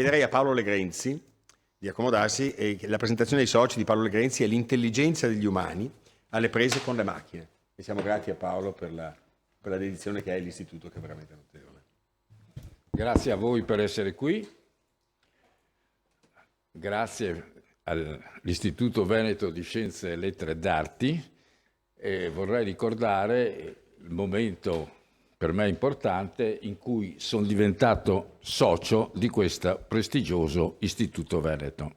Chiederei a Paolo Legrenzi di accomodarsi, e la presentazione dei soci di Paolo Legrenzi è l'intelligenza degli umani alle prese con le macchine. E siamo grati a Paolo per la dedizione che ha all'istituto, che è veramente notevole. Grazie a voi per essere qui, grazie all'Istituto Veneto di Scienze e Lettere d'Arti, e vorrei ricordare il momento per me importante in cui sono diventato socio di questo prestigioso Istituto Veneto.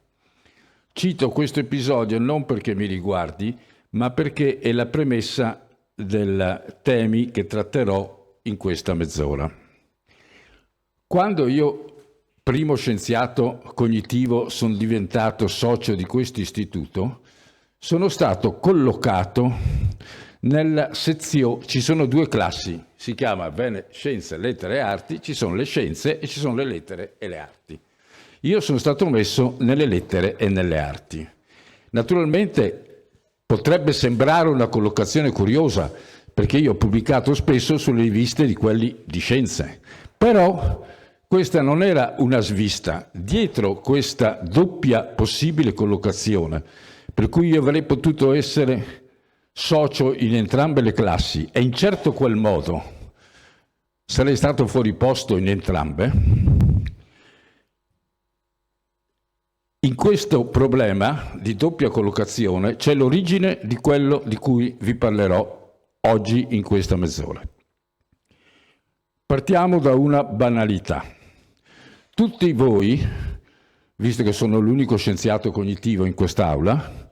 Cito questo episodio non perché mi riguardi, ma perché è la premessa dei temi che tratterò in questa mezz'ora. Quando io, primo scienziato cognitivo, sono diventato socio di questo istituto, sono stato collocato nella sezione. Ci sono due classi, si chiama Scienze, Lettere e Arti, ci sono le scienze e ci sono le lettere e le arti. Io sono stato messo nelle lettere e nelle arti. Naturalmente potrebbe sembrare una collocazione curiosa, perché io ho pubblicato spesso sulle riviste di quelli di scienze, però questa non era una svista. Dietro questa doppia possibile collocazione, per cui io avrei potuto essere socio in entrambe le classi e in certo quel modo sarei stato fuori posto in entrambe, in questo problema di doppia collocazione c'è l'origine di quello di cui vi parlerò oggi in questa mezz'ora. Partiamo da una banalità. Tutti voi, visto che sono l'unico scienziato cognitivo in quest'aula,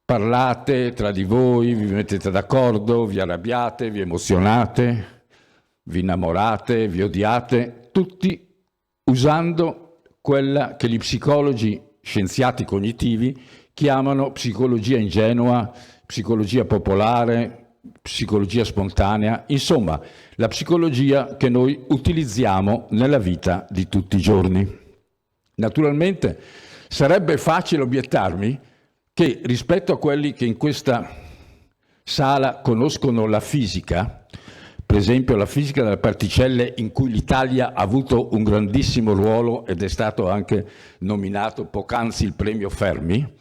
parlate tra di voi, vi mettete d'accordo, vi arrabbiate, vi emozionate, vi innamorate, vi odiate, tutti usando quella che gli psicologi scienziati cognitivi chiamano psicologia ingenua, psicologia popolare, psicologia spontanea, insomma la psicologia che noi utilizziamo nella vita di tutti i giorni. Naturalmente sarebbe facile obiettarmi che rispetto a quelli che in questa sala conoscono la fisica, per esempio la fisica delle particelle, in cui l'Italia ha avuto un grandissimo ruolo ed è stato anche nominato poc'anzi il premio Fermi,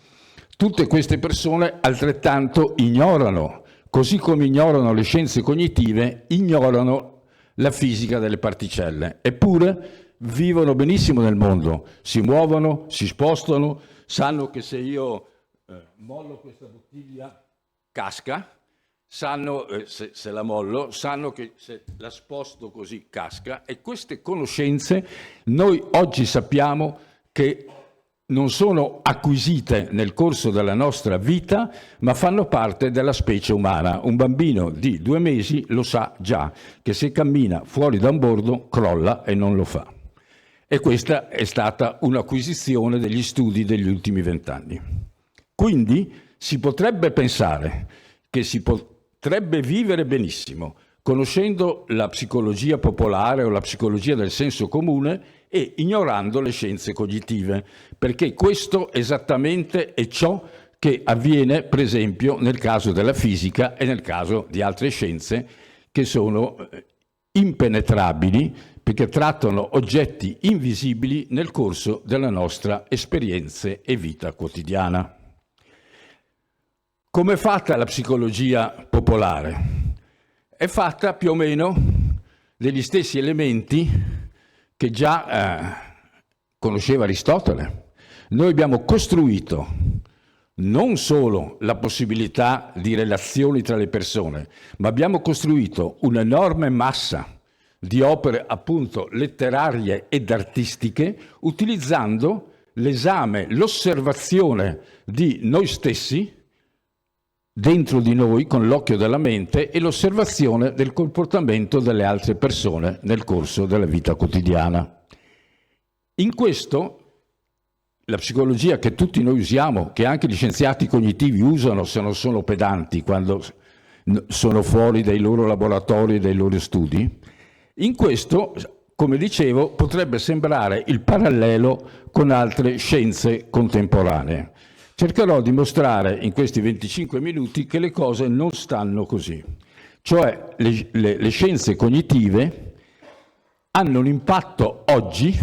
tutte queste persone altrettanto ignorano, così come ignorano le scienze cognitive, ignorano la fisica delle particelle, eppure vivono benissimo nel mondo, si muovono, si spostano, sanno che se io mollo questa bottiglia casca, sanno se la mollo, sanno che se la sposto così casca, e queste conoscenze noi oggi sappiamo che non sono acquisite nel corso della nostra vita, ma fanno parte della specie umana. Un bambino di 2 mesi lo sa già, che se cammina fuori da un bordo crolla e non lo fa. E questa è stata un'acquisizione degli studi degli ultimi 20 anni. Quindi si potrebbe pensare che si potrebbe vivere benissimo conoscendo la psicologia popolare o la psicologia del senso comune e ignorando le scienze cognitive, perché questo esattamente è ciò che avviene, per esempio, nel caso della fisica e nel caso di altre scienze che sono impenetrabili, perché trattano oggetti invisibili nel corso della nostra esperienza e vita quotidiana. Come è fatta la psicologia popolare? È fatta più o meno degli stessi elementi che già conosceva Aristotele. Noi abbiamo costruito non solo la possibilità di relazioni tra le persone, ma abbiamo costruito un'enorme massa di opere appunto letterarie ed artistiche utilizzando l'esame, l'osservazione di noi stessi dentro di noi con l'occhio della mente e l'osservazione del comportamento delle altre persone nel corso della vita quotidiana. In questo la psicologia che tutti noi usiamo, che anche gli scienziati cognitivi usano se non sono pedanti quando sono fuori dai loro laboratori e dai loro studi, in questo, come dicevo, potrebbe sembrare il parallelo con altre scienze contemporanee. Cercherò di mostrare in questi 25 minuti che le cose non stanno così. Cioè le scienze cognitive hanno un impatto oggi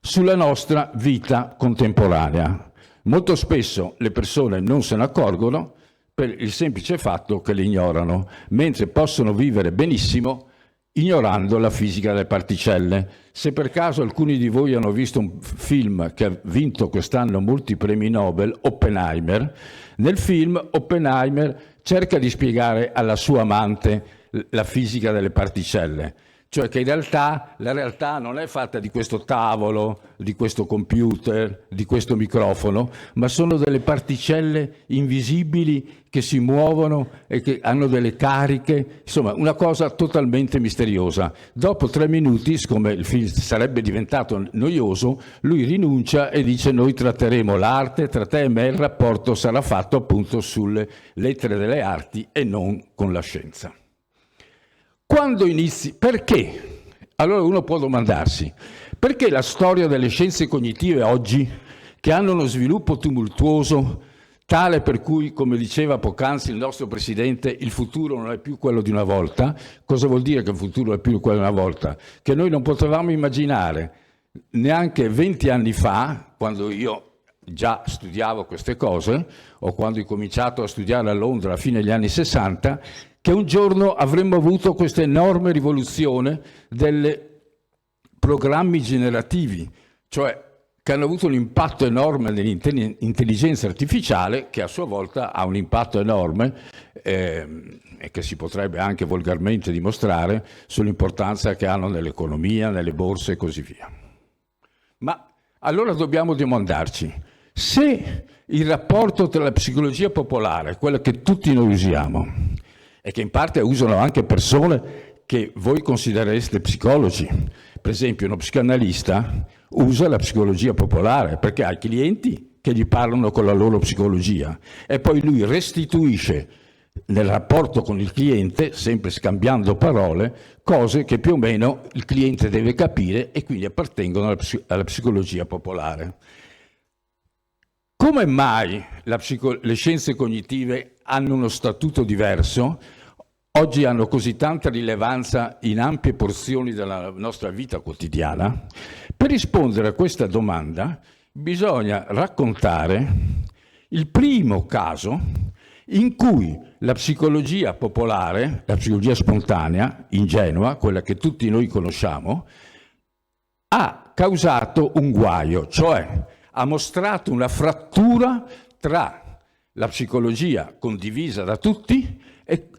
sulla nostra vita contemporanea. Molto spesso le persone non se ne accorgono per il semplice fatto che le ignorano, mentre possono vivere benissimo ignorando la fisica delle particelle. Se per caso alcuni di voi hanno visto un film che ha vinto quest'anno molti premi Nobel, Oppenheimer, nel film Oppenheimer cerca di spiegare alla sua amante la fisica delle particelle, cioè che in realtà la realtà non è fatta di questo tavolo, di questo computer, di questo microfono, ma sono delle particelle invisibili che si muovono e che hanno delle cariche, insomma una cosa totalmente misteriosa. Dopo 3 minuti, siccome il film sarebbe diventato noioso, lui rinuncia e dice: noi tratteremo l'arte, tra te e me il rapporto sarà fatto appunto sulle lettere delle arti e non con la scienza. Quando inizi? Perché? Allora uno può domandarsi, perché la storia delle scienze cognitive oggi, che hanno uno sviluppo tumultuoso, tale per cui, come diceva poc'anzi il nostro Presidente, il futuro non è più quello di una volta? Cosa vuol dire che il futuro è più quello di una volta? Che noi non potevamo immaginare neanche 20 anni fa, quando io già studiavo queste cose, o quando ho cominciato a studiare a Londra a fine degli anni 60, che un giorno avremmo avuto questa enorme rivoluzione dei programmi generativi, cioè che hanno avuto un impatto enorme nell'intelligenza artificiale, che a sua volta ha un impatto enorme e che si potrebbe anche volgarmente dimostrare sull'importanza che hanno nell'economia, nelle borse e così via. Ma allora dobbiamo domandarci, se il rapporto tra la psicologia popolare, quella che tutti noi usiamo, e che in parte usano anche persone che voi considerereste psicologi. Per esempio, uno psicanalista usa la psicologia popolare perché ha clienti che gli parlano con la loro psicologia e poi lui restituisce nel rapporto con il cliente, sempre scambiando parole, cose che più o meno il cliente deve capire e quindi appartengono alla psicologia popolare. Come mai le scienze cognitive hanno uno statuto diverso? Oggi hanno così tanta rilevanza in ampie porzioni della nostra vita quotidiana? Per rispondere a questa domanda bisogna raccontare il primo caso in cui la psicologia popolare, la psicologia spontanea, ingenua, quella che tutti noi conosciamo, ha causato un guaio, cioè ha mostrato una frattura tra la psicologia condivisa da tutti e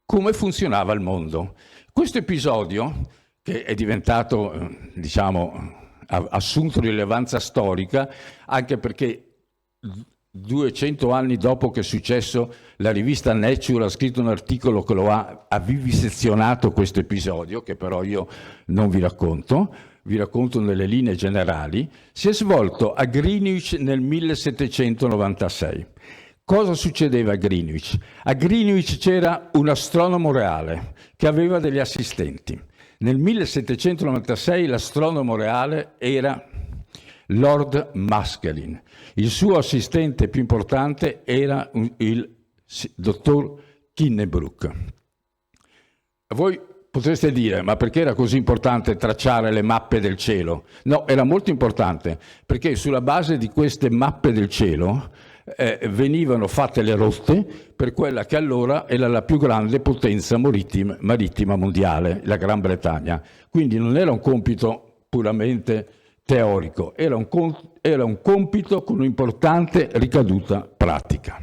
come funzionava il mondo. Questo episodio, che è diventato, ha assunto rilevanza storica, anche perché 200 anni dopo che è successo, la rivista Nature ha scritto un articolo che lo ha vivisezionato questo episodio, che però io non vi racconto nelle linee generali, si è svolto a Greenwich nel 1796. Cosa succedeva a Greenwich? A Greenwich c'era un astronomo reale che aveva degli assistenti. Nel 1796 l'astronomo reale era Lord Maskelyne. Il suo assistente più importante era il dottor Kinnebrook. Voi potreste dire, ma perché era così importante tracciare le mappe del cielo? No, era molto importante, perché sulla base di queste mappe del cielo venivano fatte le rotte per quella che allora era la più grande potenza marittima mondiale, la Gran Bretagna. Quindi non era un compito puramente teorico, era un compito con un'importante ricaduta pratica.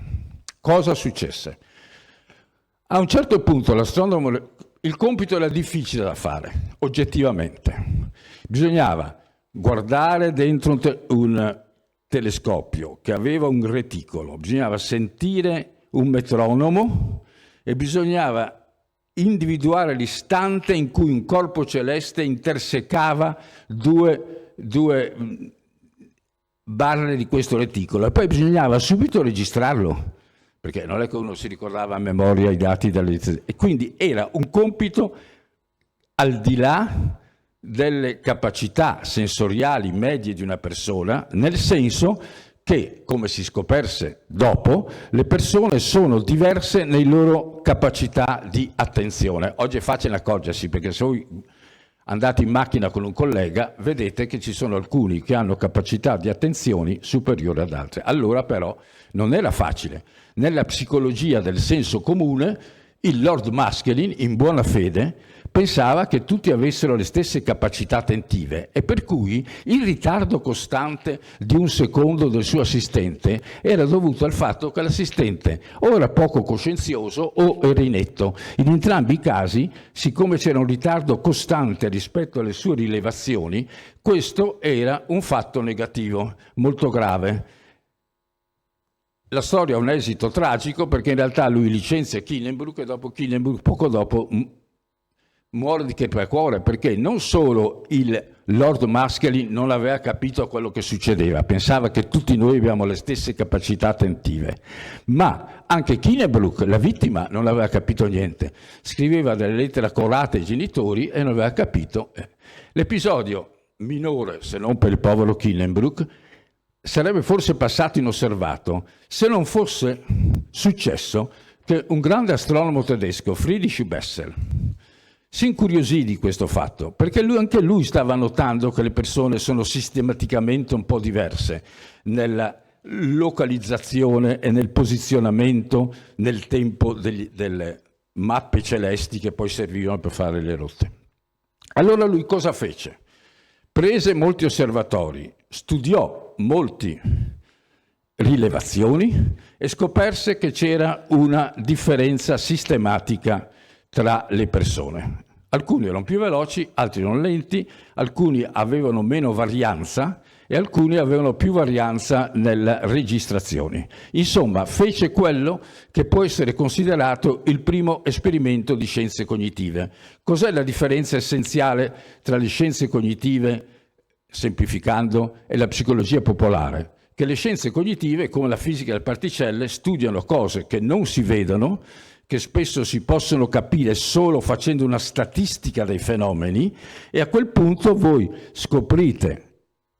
Cosa successe? A un certo punto l'astronomo, il compito era difficile da fare, oggettivamente. Bisognava guardare dentro un telescopio che aveva un reticolo, bisognava sentire un metronomo e bisognava individuare l'istante in cui un corpo celeste intersecava due barre di questo reticolo e poi bisognava subito registrarlo, perché non è che uno si ricordava a memoria i dati e quindi era un compito al di là delle capacità sensoriali medie di una persona, nel senso che, come si scoperse dopo, le persone sono diverse nelle loro capacità di attenzione. Oggi è facile accorgersi, perché se voi andate in macchina con un collega, vedete che ci sono alcuni che hanno capacità di attenzioni superiori ad altri. Allora però non era facile. Nella psicologia del senso comune, il Lord Maskelyne, in buona fede, pensava che tutti avessero le stesse capacità attentive e per cui il ritardo costante di un secondo del suo assistente era dovuto al fatto che l'assistente o era poco coscienzioso o era inetto. In entrambi i casi, siccome c'era un ritardo costante rispetto alle sue rilevazioni, questo era un fatto negativo, molto grave. La storia ha un esito tragico perché in realtà lui licenzia Killenbrook e dopo Killenbrook, poco dopo, muore di crepacuore perché non solo il Lord Maskelyne non aveva capito quello che succedeva, pensava che tutti noi abbiamo le stesse capacità attentive, ma anche Killenbrook, la vittima, non aveva capito niente. Scriveva delle lettere accorate ai genitori e non aveva capito. L'episodio minore, se non per il povero Killenbrook, sarebbe forse passato inosservato se non fosse successo che un grande astronomo tedesco, Friedrich Bessel, si incuriosì di questo fatto, perché anche lui stava notando che le persone sono sistematicamente un po' diverse nella localizzazione e nel posizionamento nel tempo delle mappe celesti che poi servivano per fare le rotte. Allora lui cosa fece? Prese molti osservatori, studiò molte rilevazioni e scoperse che c'era una differenza sistematica tra le persone. Alcuni erano più veloci, altri erano lenti, alcuni avevano meno varianza e alcuni avevano più varianza nelle registrazioni. Insomma, fece quello che può essere considerato il primo esperimento di scienze cognitive. Cos'è la differenza essenziale tra le scienze cognitive, semplificando, e la psicologia popolare? Che le scienze cognitive, come la fisica delle particelle, studiano cose che non si vedono, che spesso si possono capire solo facendo una statistica dei fenomeni, e a quel punto voi scoprite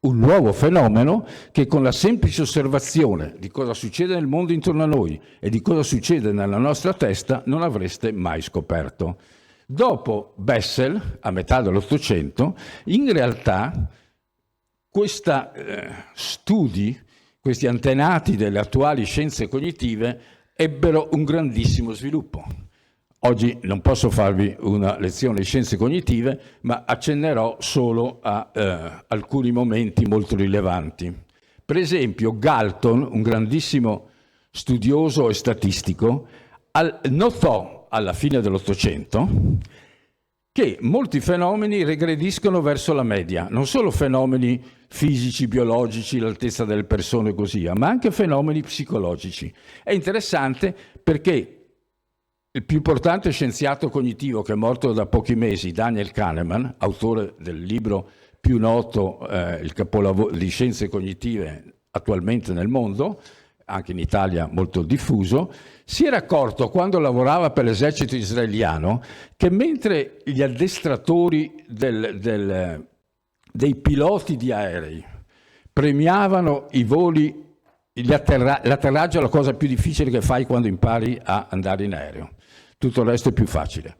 un nuovo fenomeno che con la semplice osservazione di cosa succede nel mondo intorno a noi e di cosa succede nella nostra testa non avreste mai scoperto. Dopo Bessel, a metà dell'Ottocento, in realtà questi studi, questi antenati delle attuali scienze cognitive ebbero un grandissimo sviluppo. Oggi non posso farvi una lezione di scienze cognitive, ma accennerò solo a alcuni momenti molto rilevanti. Per esempio, Galton, un grandissimo studioso e statistico, notò alla fine dell'Ottocento che molti fenomeni regrediscono verso la media, non solo fenomeni fisici, biologici, l'altezza delle persone e così via, ma anche fenomeni psicologici. È interessante perché il più importante scienziato cognitivo che è morto da pochi mesi, Daniel Kahneman, autore del libro più noto, il capolavoro di scienze cognitive attualmente nel mondo, anche in Italia molto diffuso, si era accorto quando lavorava per l'esercito israeliano che mentre gli addestratori dei piloti di aerei premiavano i voli, l'atterraggio è la cosa più difficile che fai quando impari a andare in aereo, tutto il resto è più facile.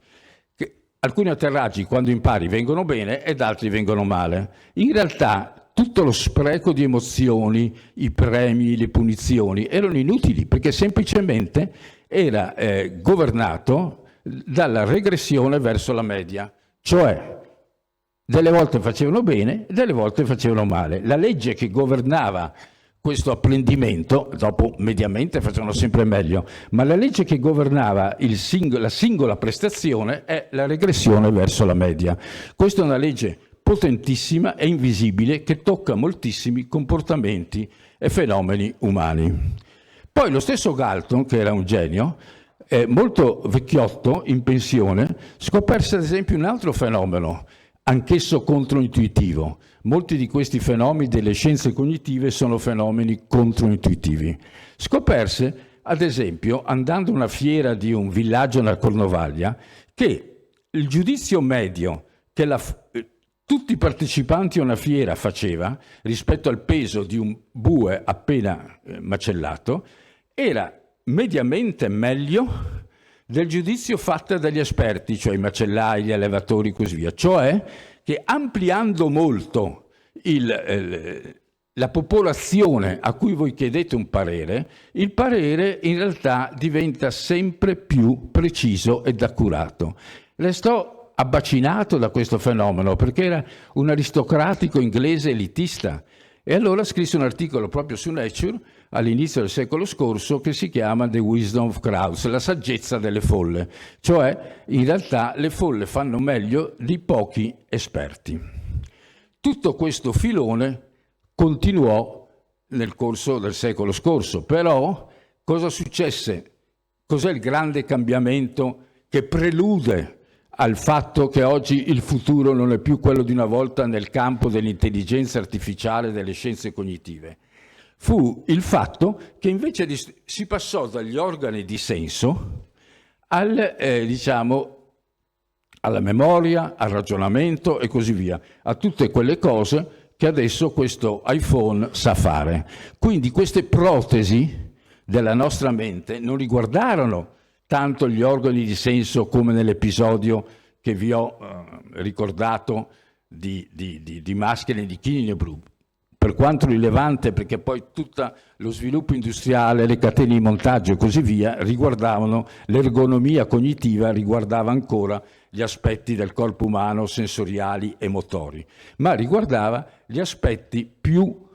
Alcuni atterraggi quando impari vengono bene ed altri vengono male. In realtà tutto lo spreco di emozioni, i premi, le punizioni erano inutili perché semplicemente era governato dalla regressione verso la media, cioè delle volte facevano bene, delle volte facevano male. La legge che governava questo apprendimento, dopo mediamente facevano sempre meglio, ma la legge che governava la singola prestazione è la regressione verso la media. Questa è una legge potentissima e invisibile che tocca moltissimi comportamenti e fenomeni umani. Poi lo stesso Galton, che era un genio, molto vecchiotto, in pensione, scoperse ad esempio un altro fenomeno, anch'esso controintuitivo. Molti di questi fenomeni delle scienze cognitive sono fenomeni controintuitivi. Scoperse, ad esempio, andando a una fiera di un villaggio nella Cornovaglia, che il giudizio medio che tutti i partecipanti a una fiera faceva rispetto al peso di un bue appena macellato era mediamente meglio del giudizio fatto dagli esperti, cioè i macellai, gli allevatori e così via. Cioè che ampliando molto la popolazione a cui voi chiedete un parere, il parere in realtà diventa sempre più preciso ed accurato. Le sto abbacinato da questo fenomeno perché era un aristocratico inglese elitista e allora scrisse un articolo proprio su Nature all'inizio del secolo scorso che si chiama The Wisdom of Crowds, la saggezza delle folle, cioè in realtà le folle fanno meglio di pochi esperti. Tutto questo filone continuò nel corso del secolo scorso, però cosa successe? Cos'è il grande cambiamento che prelude al fatto che oggi il futuro non è più quello di una volta nel campo dell'intelligenza artificiale e delle scienze cognitive? Fu il fatto che invece si passò dagli organi di senso alla memoria, al ragionamento e così via, a tutte quelle cose che adesso questo iPhone sa fare. Quindi queste protesi della nostra mente non riguardarono tanto gli organi di senso come nell'episodio che vi ho ricordato di Maskelyne e di Kinnebrew, per quanto rilevante, perché poi tutto lo sviluppo industriale, le catene di montaggio e così via riguardavano l'ergonomia cognitiva, riguardava ancora gli aspetti del corpo umano sensoriali e motori, ma riguardava gli aspetti più,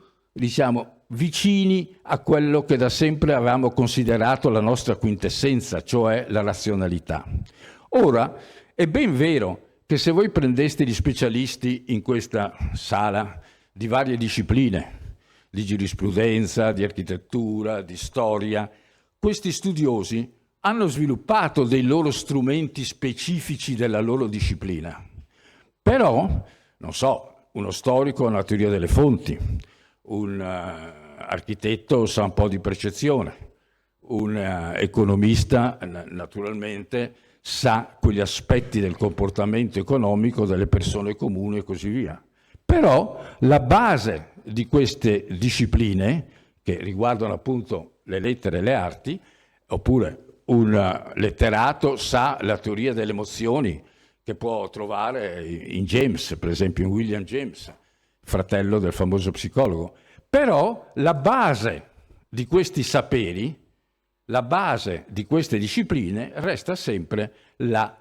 vicini a quello che da sempre avevamo considerato la nostra quintessenza, cioè la razionalità. Ora, è ben vero che se voi prendeste gli specialisti in questa sala di varie discipline, di giurisprudenza, di architettura, di storia, questi studiosi hanno sviluppato dei loro strumenti specifici della loro disciplina. Però, non so, uno storico ha una teoria delle fonti, un architetto sa un po' di percezione, un economista naturalmente sa quegli aspetti del comportamento economico delle persone comuni e così via. Però la base di queste discipline, che riguardano appunto le lettere e le arti, oppure un letterato sa la teoria delle emozioni che può trovare in James, per esempio in William James, fratello del famoso psicologo. Però la base di questi saperi, la base di queste discipline resta sempre la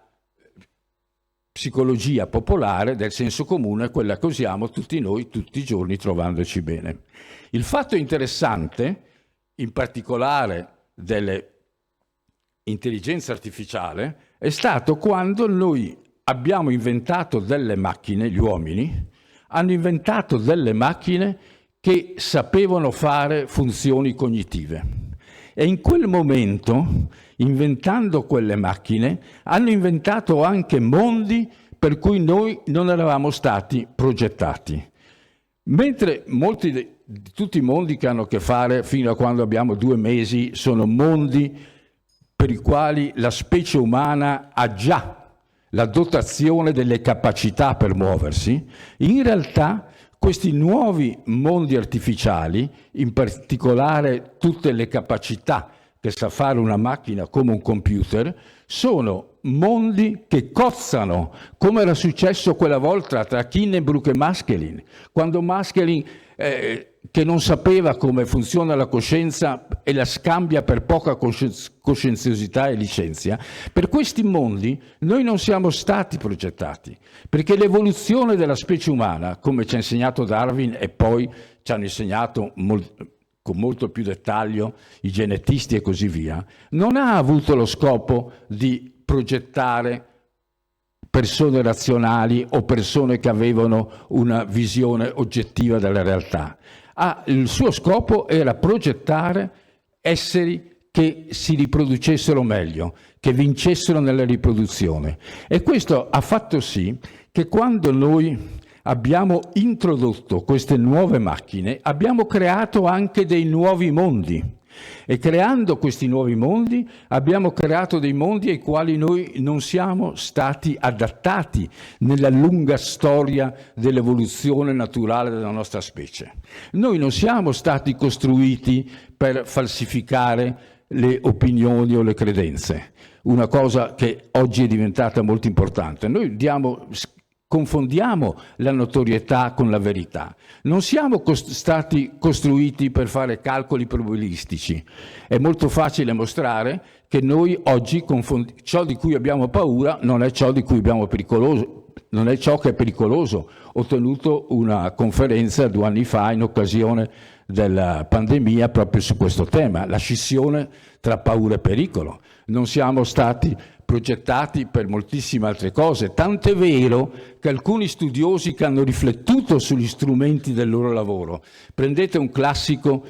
psicologia popolare del senso comune, quella che usiamo tutti noi, tutti i giorni, trovandoci bene. Il fatto interessante, in particolare dell'intelligenza artificiale, è stato quando noi abbiamo inventato delle macchine, gli uomini, hanno inventato delle macchine che sapevano fare funzioni cognitive. E in quel momento, inventando quelle macchine, hanno inventato anche mondi per cui noi non eravamo stati progettati. Mentre tutti i mondi che hanno a che fare fino a quando abbiamo 2 mesi sono mondi per i quali la specie umana ha già la dotazione delle capacità per muoversi, in realtà questi nuovi mondi artificiali, in particolare tutte le capacità che sa fare una macchina come un computer, sono mondi che cozzano, come era successo quella volta tra Kinnebrew e Maskelyne, quando Maskelyne, che non sapeva come funziona la coscienza e la scambia per poca coscienziosità e licenzia, per questi mondi noi non siamo stati progettati, perché l'evoluzione della specie umana, come ci ha insegnato Darwin e poi ci hanno insegnato con molto più dettaglio i genetisti e così via, non ha avuto lo scopo di progettare persone razionali o persone che avevano una visione oggettiva della realtà. Il suo scopo era progettare esseri che si riproducessero meglio, che vincessero nella riproduzione. E questo ha fatto sì che quando noi abbiamo introdotto queste nuove macchine, abbiamo creato anche dei nuovi mondi. E creando questi nuovi mondi abbiamo creato dei mondi ai quali noi non siamo stati adattati nella lunga storia dell'evoluzione naturale della nostra specie. Noi non siamo stati costruiti per falsificare le opinioni o le credenze, una cosa che oggi è diventata molto importante. Noi confondiamo la notorietà con la verità. Non siamo stati costruiti per fare calcoli probabilistici. È molto facile mostrare che noi oggi ciò di cui abbiamo paura non è ciò di cui abbiamo pericoloso, non è ciò che è pericoloso. Ho tenuto una conferenza 2 anni fa in occasione della pandemia proprio su questo tema, la scissione tra paura e pericolo. Non siamo stati progettati per moltissime altre cose, tant'è vero che alcuni studiosi che hanno riflettuto sugli strumenti del loro lavoro, prendete un classico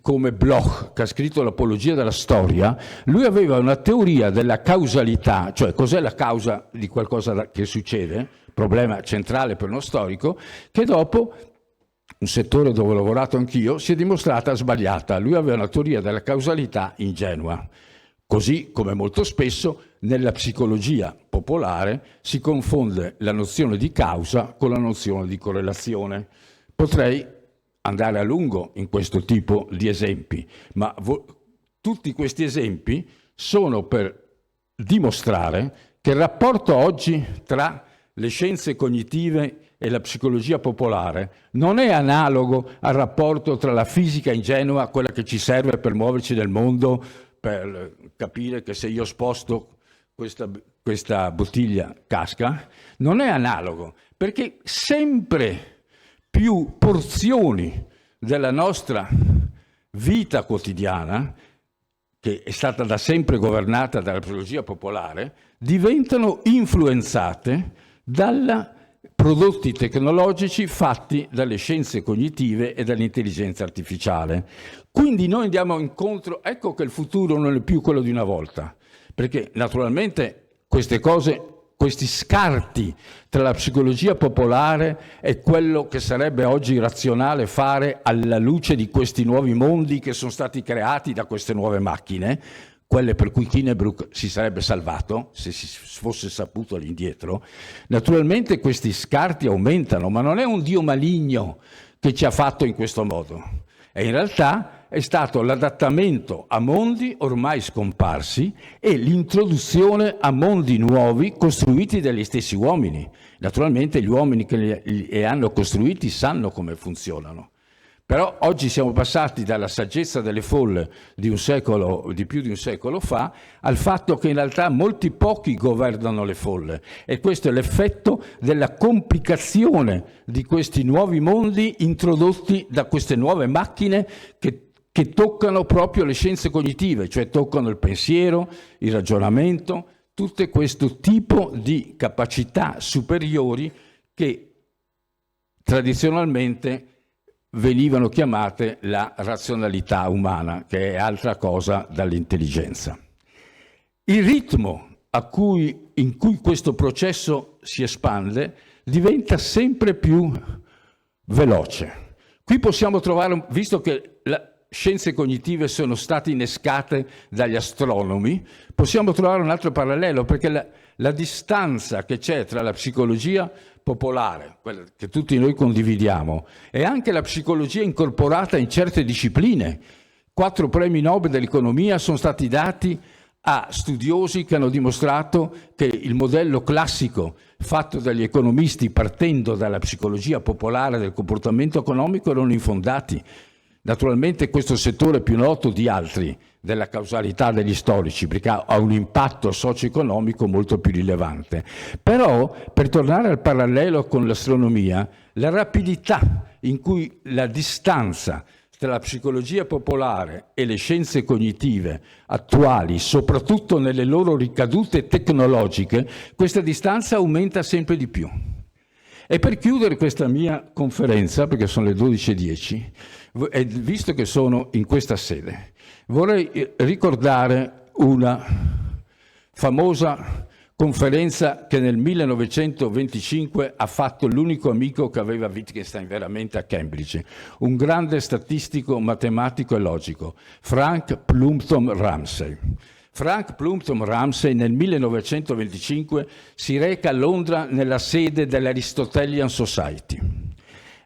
come Bloch, che ha scritto l'Apologia della storia, lui aveva una teoria della causalità, cioè cos'è la causa di qualcosa che succede, problema centrale per uno storico, che dopo un settore dove ho lavorato anch'io si è dimostrata sbagliata. Lui aveva una teoria della causalità ingenua. Così come molto spesso nella psicologia popolare si confonde la nozione di causa con la nozione di correlazione. Potrei andare a lungo in questo tipo di esempi, ma tutti questi esempi sono per dimostrare che il rapporto oggi tra le scienze cognitive e la psicologia popolare non è analogo al rapporto tra la fisica ingenua, quella che ci serve per muoverci nel mondo, per capire che se io sposto questa bottiglia casca, non è analogo, perché sempre più porzioni della nostra vita quotidiana, che è stata da sempre governata dalla psicologia popolare, diventano influenzate dai prodotti tecnologici fatti dalle scienze cognitive e dall'intelligenza artificiale. Quindi noi andiamo incontro, ecco che il futuro non è più quello di una volta, perché naturalmente queste cose, questi scarti tra la psicologia popolare e quello che sarebbe oggi razionale fare alla luce di questi nuovi mondi che sono stati creati da queste nuove macchine, quelle per cui Hindenburg si sarebbe salvato se si fosse saputo all'indietro, naturalmente questi scarti aumentano, ma non è un Dio maligno che ci ha fatto in questo modo. E in realtà è stato l'adattamento a mondi ormai scomparsi e l'introduzione a mondi nuovi costruiti dagli stessi uomini. Naturalmente gli uomini che li hanno costruiti sanno come funzionano. Però oggi siamo passati dalla saggezza delle folle di più di un secolo fa, al fatto che in realtà molti pochi governano le folle. E questo è l'effetto della complicazione di questi nuovi mondi introdotti da queste nuove macchine che toccano proprio le scienze cognitive, cioè toccano il pensiero, il ragionamento, tutto questo tipo di capacità superiori che tradizionalmente venivano chiamate la razionalità umana, che è altra cosa dall'intelligenza. Il ritmo in cui questo processo si espande diventa sempre più veloce. Qui possiamo trovare, visto che le scienze cognitive sono state innescate dagli astronomi, possiamo trovare un altro parallelo, perché la distanza che c'è tra la psicologia popolare, quella che tutti noi condividiamo, e anche la psicologia incorporata in certe discipline. 4 premi Nobel dell'economia sono stati dati a studiosi che hanno dimostrato che il modello classico fatto dagli economisti partendo dalla psicologia popolare del comportamento economico erano infondati. Naturalmente questo settore è più noto di altri, della causalità degli storici, perché ha un impatto socio-economico molto più rilevante. Però, per tornare al parallelo con l'astronomia, la rapidità in cui la distanza tra la psicologia popolare e le scienze cognitive attuali, soprattutto nelle loro ricadute tecnologiche, questa distanza aumenta sempre di più. E per chiudere questa mia conferenza, perché sono le 12:10, e visto che sono in questa sede, vorrei ricordare una famosa conferenza che nel 1925 ha fatto l'unico amico che aveva Wittgenstein veramente a Cambridge, un grande statistico, matematico e logico, Frank Plumpton Ramsey. Frank Plumpton Ramsey nel 1925 si reca a Londra nella sede dell'Aristotelian Society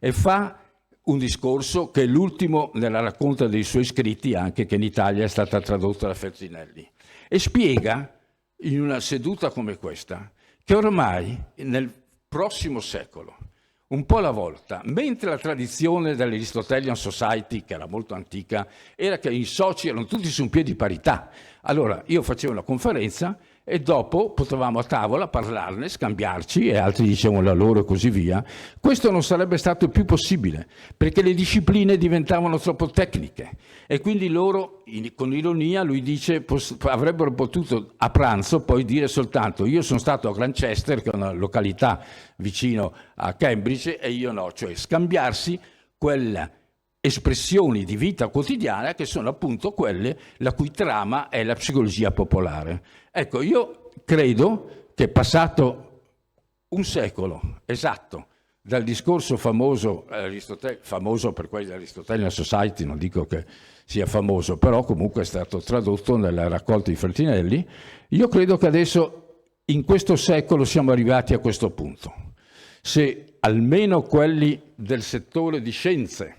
e fa un discorso che è l'ultimo nella raccolta dei suoi scritti, anche che in Italia è stata tradotta da Feltrinelli, e spiega in una seduta come questa che ormai prossimo secolo, un po' alla volta, mentre la tradizione dell'Aristotelian Society, che era molto antica, era che i soci erano tutti su un piede di parità. Allora io facevo una conferenza e dopo potevamo a tavola parlarne, scambiarci, e altri dicevano la loro e così via. Questo non sarebbe stato più possibile, perché le discipline diventavano troppo tecniche e quindi loro, con ironia, lui dice, avrebbero potuto a pranzo poi dire soltanto io sono stato a Grantchester, che è una località vicino a Cambridge, e io no, cioè scambiarsi quelle espressioni di vita quotidiana che sono appunto quelle la cui trama è la psicologia popolare. Ecco, io credo che passato un secolo esatto dal discorso famoso, famoso per quelli dell'Aristotelian Society, non dico che sia famoso, però comunque è stato tradotto nella raccolta di Feltrinelli, io credo che adesso in questo secolo siamo arrivati a questo punto. Se almeno quelli del settore di scienze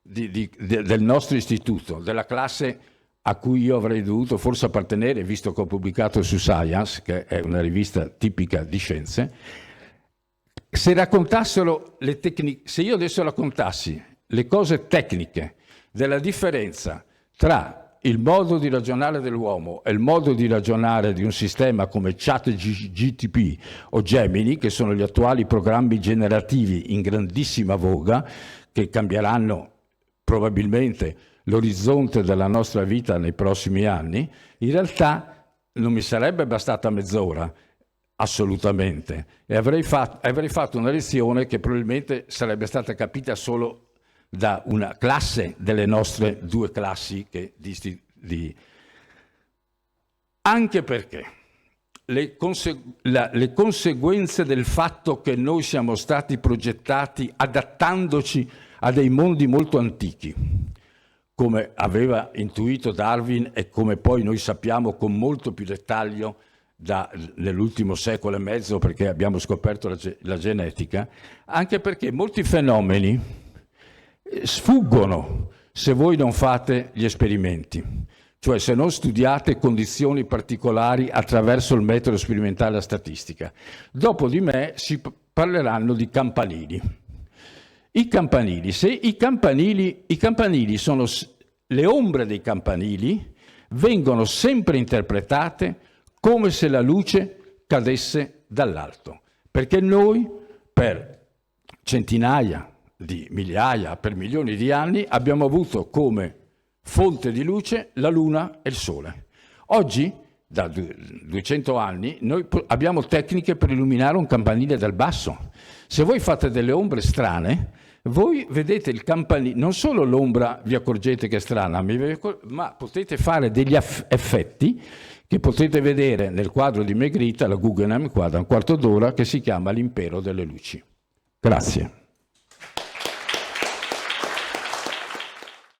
del nostro istituto, della classe a cui io avrei dovuto forse appartenere, visto che ho pubblicato su Science, che è una rivista tipica di scienze, se raccontassero le tecniche, se io adesso raccontassi le cose tecniche della differenza tra il modo di ragionare dell'uomo e il modo di ragionare di un sistema come ChatGPT o Gemini, che sono gli attuali programmi generativi in grandissima voga, che cambieranno probabilmente l'orizzonte della nostra vita nei prossimi anni, in realtà non mi sarebbe bastata mezz'ora, assolutamente, e avrei fatto una lezione che probabilmente sarebbe stata capita solo da una classe delle nostre due classi anche perché le conseguenze del fatto che noi siamo stati progettati adattandoci a dei mondi molto antichi, come aveva intuito Darwin e come poi noi sappiamo con molto più dettaglio nell'ultimo secolo e mezzo, perché abbiamo scoperto la genetica, anche perché molti fenomeni sfuggono se voi non fate gli esperimenti, cioè se non studiate condizioni particolari attraverso il metodo sperimentale e la statistica. Dopo di me si parleranno di campanili. I campanili sono le ombre dei campanili, vengono sempre interpretate come se la luce cadesse dall'alto, perché noi per centinaia di migliaia, per milioni di anni abbiamo avuto come fonte di luce la Luna e il Sole. Oggi, da 200 anni, noi abbiamo tecniche per illuminare un campanile dal basso. Se voi fate delle ombre strane, voi vedete il campanile, non solo l'ombra vi accorgete che è strana, ma potete fare degli effetti che potete vedere nel quadro di Magritte, la Guggenheim, qua da un quarto d'ora, che si chiama L'impero delle luci. Grazie.